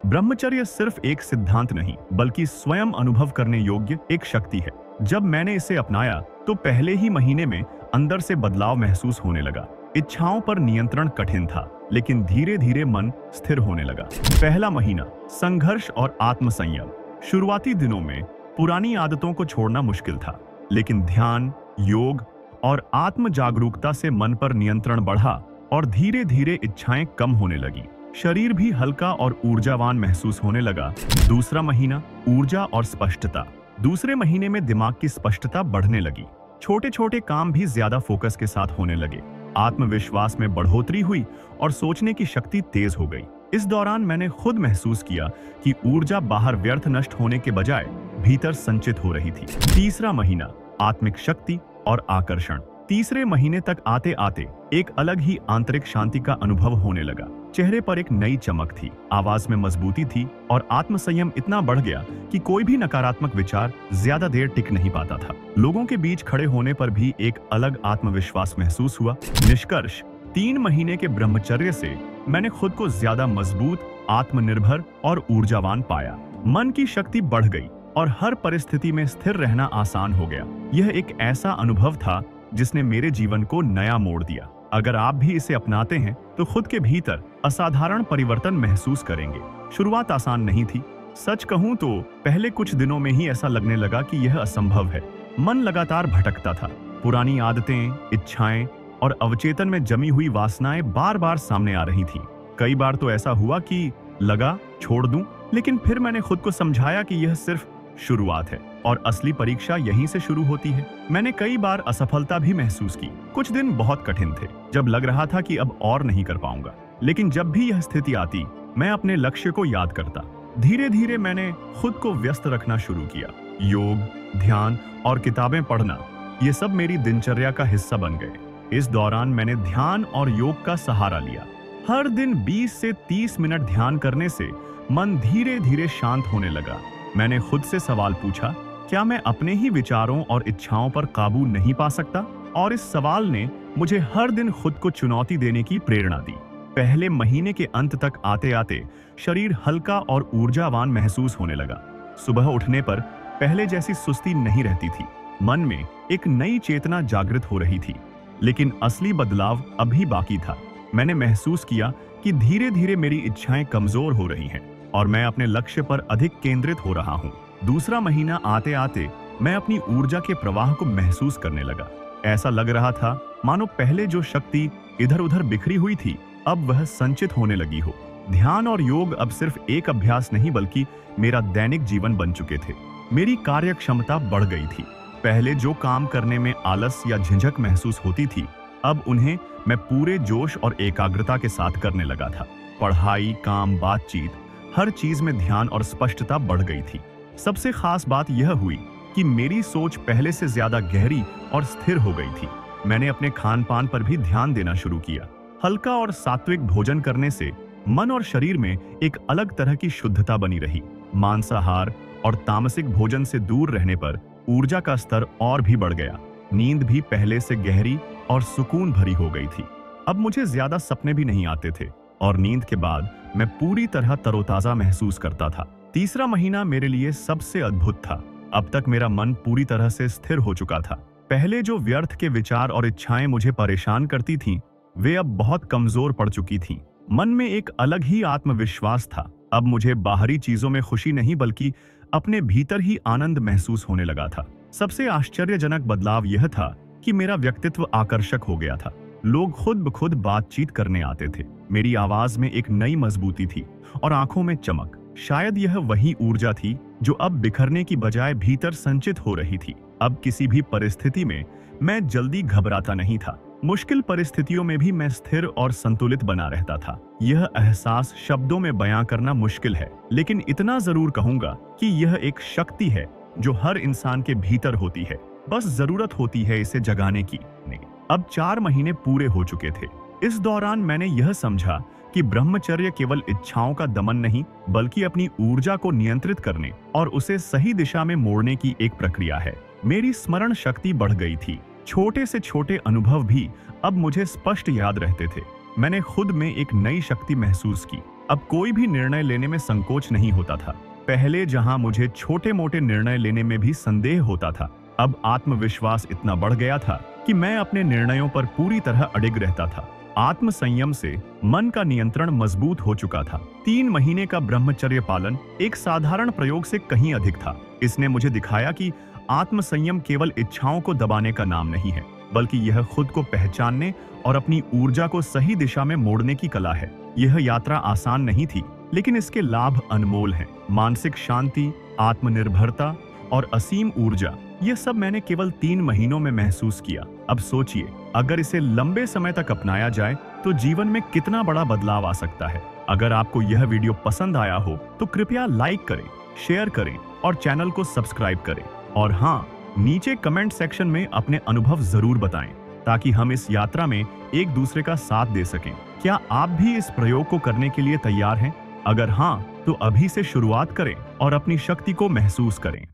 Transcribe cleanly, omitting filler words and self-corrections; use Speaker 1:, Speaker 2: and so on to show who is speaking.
Speaker 1: ब्रह्मचर्य सिर्फ एक सिद्धांत नहीं बल्कि स्वयं अनुभव करने योग्य एक शक्ति है। जब मैंने इसे अपनाया तो पहले ही महीने में अंदर से बदलाव महसूस होने लगा। इच्छाओं पर नियंत्रण कठिन था, लेकिन धीरे धीरे मन स्थिर होने लगा। पहला महीना संघर्ष और आत्मसंयम। शुरुआती दिनों में पुरानी आदतों को छोड़ना मुश्किल था, लेकिन ध्यान, योग और आत्म जागरूकता से मन पर नियंत्रण बढ़ा और धीरे धीरे इच्छाएं कम होने लगी। शरीर भी हल्का और ऊर्जावान महसूस होने लगा। दूसरा महीना ऊर्जा और स्पष्टता। दूसरे महीने में दिमाग की स्पष्टता बढ़ने लगी। छोटे छोटे काम भी ज्यादा फोकस के साथ होने लगे। आत्मविश्वास में बढ़ोतरी हुई और सोचने की शक्ति तेज हो गई। इस दौरान मैंने खुद महसूस किया कि ऊर्जा बाहर व्यर्थ नष्ट होने के बजाय भीतर संचित हो रही थी। तीसरा महीना आत्मिक शक्ति और आकर्षण। तीसरे महीने तक आते आते एक अलग ही आंतरिक शांति का अनुभव होने लगा। चेहरे पर एक नई चमक थी, आवाज में मजबूती थी और आत्मसंयम इतना बढ़ गया कि कोई भी नकारात्मक विचार ज्यादा देर टिक नहीं पाता था। लोगों के बीच खड़े होने पर भी एक अलग आत्मविश्वास महसूस हुआ। निष्कर्ष, 3 महीने के ब्रह्मचर्य से मैंने खुद को ज्यादा मजबूत, आत्मनिर्भर और ऊर्जावान पाया। मन की शक्ति बढ़ गई और हर परिस्थिति में स्थिर रहना आसान हो गया। यह एक ऐसा अनुभव था जिसने मेरे जीवन को नया मोड़ दिया। अगर आप भी इसे अपनाते हैं तो खुद के भीतर असाधारण परिवर्तन महसूस करेंगे। शुरुआत आसान नहीं थी। सच कहूं तो पहले कुछ दिनों में ही ऐसा लगने लगा कि यह असंभव है। मन लगातार भटकता था। पुरानी आदतें, इच्छाएं और अवचेतन में जमी हुई वासनाएं बार बार सामने आ रही थी। कई बार तो ऐसा हुआ कि लगा छोड़ दूं, लेकिन फिर मैंने खुद को समझाया कि यह सिर्फ शुरुआत है और असली परीक्षा यहीं से शुरू होती है। मैंने कई बार असफलता भी महसूस की। कुछ दिन बहुत कठिन थे, जब लग रहा था कि अब और नहीं कर पाऊंगा। लेकिन जब भी यह स्थिति आती, मैं अपने लक्ष्य को याद करता। धीरे धीरे मैंने खुद को व्यस्त रखना शुरू किया। योग, ध्यान और किताबें पढ़ना, ये सब मेरी दिनचर्या का हिस्सा बन गए। इस दौरान मैंने ध्यान और योग का सहारा लिया। हर दिन 20 से 30 मिनट ध्यान करने से मन धीरे धीरे शांत होने लगा। मैंने खुद से सवाल पूछा, क्या मैं अपने ही विचारों और इच्छाओं पर काबू नहीं पा सकता? और इस सवाल ने मुझे हर दिन खुद को चुनौती देने की प्रेरणा दी। पहले महीने के अंत तक आते आते शरीर हल्का और ऊर्जावान महसूस होने लगा। सुबह उठने पर पहले जैसी सुस्ती नहीं रहती थी। मन में एक नई चेतना जागृत हो रही थी। लेकिन असली बदलाव अभी बाकी था। मैंने महसूस किया कि धीरे धीरे मेरी इच्छाएं कमजोर हो रही हैं और मैं अपने लक्ष्य पर अधिक केंद्रित हो रहा हूँ। दूसरा महीना आते आते मैं अपनी ऊर्जा के प्रवाह को महसूस करने लगा। ऐसा लग रहा था मानो पहले जो शक्ति इधर उधर बिखरी हुई थी, अब वह संचित होने लगी हो। ध्यान और योग अब सिर्फ एक अभ्यास नहीं बल्कि मेरा दैनिक जीवन बन चुके थे। मेरी कार्य क्षमता बढ़ गई थी। पहले जो काम करने में आलस या झिझक महसूस होती थी, अब उन्हें मैं पूरे जोश और एकाग्रता के साथ करने लगा था। पढ़ाई, काम, बातचीत, हर चीज में ध्यान और स्पष्टता बढ़ गई थी। सबसे खास बात यह हुई कि मेरी सोच पहले से ज्यादा गहरी और स्थिर हो गई थी। मैंने अपने खान पान पर भी ध्यान देना शुरू किया। हल्का और सात्विक भोजन करने से मन और शरीर में एक अलग तरह की शुद्धता बनी रही। मांसाहार और तामसिक भोजन से दूर रहने पर ऊर्जा का स्तर और भी बढ़ गया। नींद भी पहले से गहरी और सुकून भरी हो गई थी। अब मुझे ज्यादा सपने भी नहीं आते थे और नींद के बाद मैं पूरी तरह तरोताजा महसूस करता था। तीसरा महीना मेरे लिए सबसे अद्भुत था। अब तक मेरा मन पूरी तरह से स्थिर हो चुका था। पहले जो व्यर्थ के विचार और इच्छाएं मुझे परेशान करती थीं, वे अब बहुत कमजोर पड़ चुकी थीं। मन में एक अलग ही आत्मविश्वास था। अब मुझे बाहरी चीजों में खुशी नहीं बल्कि अपने भीतर ही आनंद महसूस होने लगा था। सबसे आश्चर्यजनक बदलाव यह था कि मेरा व्यक्तित्व आकर्षक हो गया था। लोग खुद ब खुद बातचीत करने आते थे। मेरी आवाज में एक नई मजबूती थी और आंखों में चमक। शायद यह वही ऊर्जा थी जो अब बिखरने की बजाय भीतर संचित हो रही थी। अब किसी भी परिस्थिति में मैं जल्दी घबराता नहीं था। मुश्किल परिस्थितियों में भी मैं स्थिर और संतुलित बना रहता था। यह एहसास शब्दों में बयां करना मुश्किल है, लेकिन इतना जरूर कहूंगा कि यह एक शक्ति है जो हर इंसान के भीतर होती है। बस जरूरत होती है इसे जगाने की। अब 4 महीने पूरे हो चुके थे। इस दौरान मैंने यह समझा कि ब्रह्मचर्य केवल इच्छाओं का दमन नहीं बल्कि अपनी ऊर्जा को नियंत्रित करने और उसे सही दिशा में मोड़ने की एक प्रक्रिया है। मेरी स्मरण शक्ति बढ़ गई थी। छोटे से छोटे अनुभव भी अब मुझे स्पष्ट याद रहते थे। मैंने खुद में एक नई शक्ति महसूस की। अब कोई भी निर्णय लेने में संकोच नहीं होता था। पहले जहां मुझे छोटे मोटे निर्णय लेने में भी संदेह होता था, अब आत्मविश्वास इतना बढ़ गया था कि मैं अपने निर्णयों पर पूरी तरह अडिग रहता था। आत्म संयम से मन का नियंत्रण मजबूत हो चुका था। 3 महीने का ब्रह्मचर्य पालन एक साधारण प्रयोग से कहीं अधिक था। इसने मुझे दिखाया कि आत्म संयम केवल इच्छाओं को दबाने का नाम नहीं है, बल्कि यह खुद को पहचानने और अपनी ऊर्जा को सही दिशा में मोड़ने की कला है। यह यात्रा आसान नहीं थी, लेकिन इसके लाभ अनमोल हैं। मानसिक शांति, आत्मनिर्भरता और असीम ऊर्जा, यह सब मैंने केवल 3 महीनों में महसूस किया। अब सोचिए, अगर इसे लंबे समय तक अपनाया जाए तो जीवन में कितना बड़ा बदलाव आ सकता है। अगर आपको यह वीडियो पसंद आया हो तो कृपया लाइक करें, शेयर करें और चैनल को सब्सक्राइब करें। और हाँ, नीचे कमेंट सेक्शन में अपने अनुभव जरूर बताएं, ताकि हम इस यात्रा में एक दूसरे का साथ दे सकें। क्या आप भी इस प्रयोग को करने के लिए तैयार हैं? अगर हाँ, तो अभी से शुरुआत करें और अपनी शक्ति को महसूस करें।